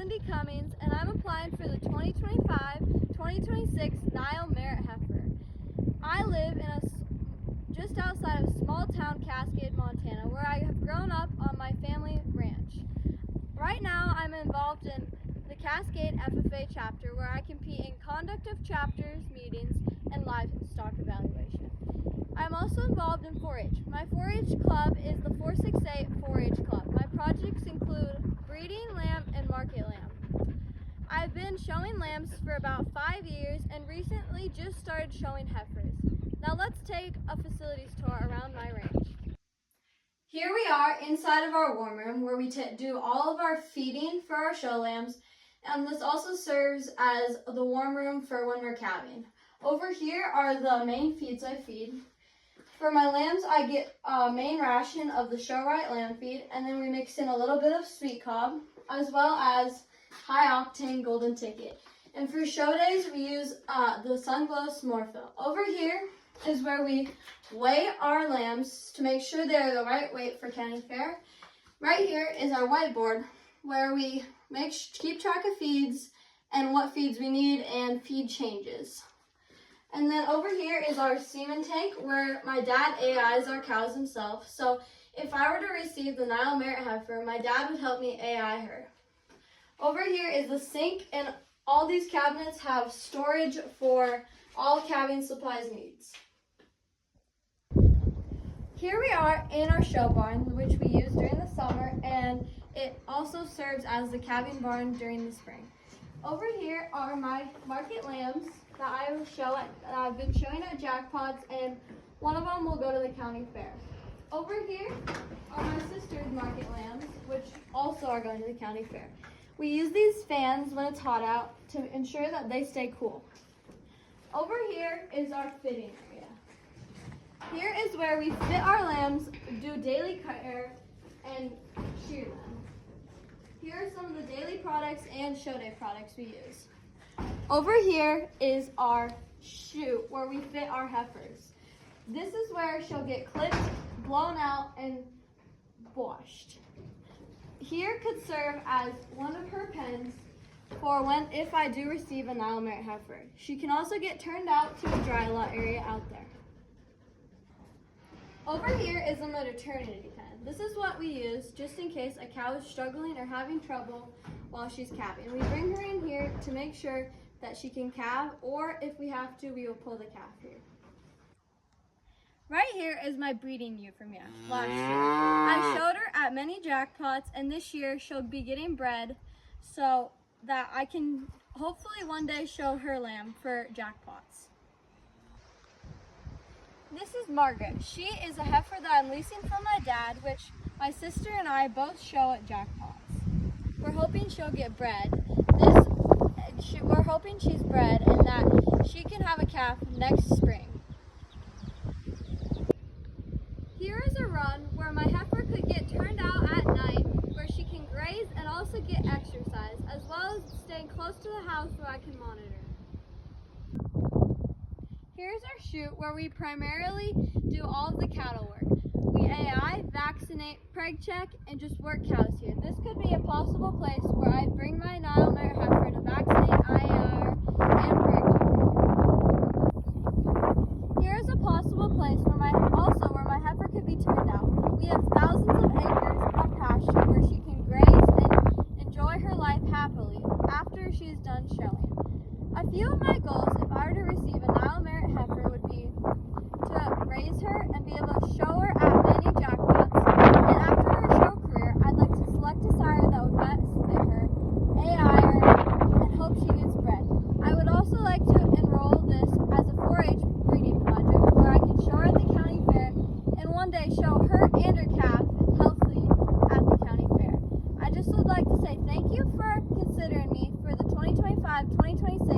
Lindie Cummings, and I'm applying for the 2025-2026 NILE Merit Heifer. I live just outside of small town Cascade, Montana, where I have grown up on my family ranch. Right now, I'm involved in the Cascade FFA chapter, where I compete in conduct of chapters, meetings, and livestock evaluation. I'm also involved in 4-H. My 4-H club is the 468 4-H club. My projects include breeding lamb and market lamb. I've been showing lambs for about 5 years and recently just started showing heifers. Now let's take a facilities tour around my ranch. Here we are inside of our warm room where we do all of our feeding for our show lambs, and this also serves as the warm room for when we're calving. Over here are the main feeds I feed. For my lambs, I get a main ration of the show right lamb feed, and then we mix in a little bit of sweet cob, as well as high octane golden ticket. And for show days, we use the Sunglow S'more. Over here is where we weigh our lambs to make sure they're the right weight for county fair. Right here is our whiteboard where we keep track of feeds and what feeds we need and feed changes. And then over here is our semen tank where my dad AIs our cows himself. So if I were to receive the NILE Merit Heifer, my dad would help me AI her. Over here is the sink, and all these cabinets have storage for all calving supplies needs. Here we are in our show barn, which we use during the summer, and it also serves as the calving barn during the spring. Over here are my market lambs that I've been showing at jackpots, and one of them will go to the county fair. Over here are my sister's market lambs, which also are going to the county fair. We use these fans when it's hot out to ensure that they stay cool. Over here is our fitting area. Here is where we fit our lambs, do daily care, and shear them. Here are some of the daily products and show day products we use. Over here is our chute where we fit our heifers. This is where she'll get clipped, blown out, and washed. Here could serve as one of her pens for if I do receive a NILE Merit Heifer. She can also get turned out to a dry lot area out there. Over here is a maternity pen. This is what we use just in case a cow is struggling or having trouble while she's calving. We bring her in here to make sure that she can calve, or if we have to, we will pull the calf here. Right here is my breeding ewe from last year. I showed her at many jackpots, and this year she'll be getting bred so that I can hopefully one day show her lamb for jackpots. This is Margaret. She is a heifer that I'm leasing from my dad, which my sister and I both show at jackpots. We're hoping she'll get bred. We're hoping she's bred and that she can have a calf next spring. Here is a run where my heifer could get turned out at night, where she can graze and also get exercise, as well as staying close to the house where I can monitor. Here's our chute where we primarily do all of the cattle work. We AI, vaccinate, preg check, and just work cows here. This could be a possible place where I bring my NILE Merit Heifer to vaccinate, IAR, and preg check. Here is a possible place where my heifer could be turned out. We have thousands of acres of pasture where she can graze and enjoy her life happily after she's done showing. A few of my goals, if I were to receive a NILE Merit Heifer, would be to raise her and be able to show her at many jackpots. And after her show career, I'd like to select a sire that would best fit her, AI her, and hope she gets bred. I would also like to enroll this as a 4-H breeding project where I can show her at the county fair and one day show her and her calf healthy at the county fair. I just would like to say thank you for considering me for the 2025-2026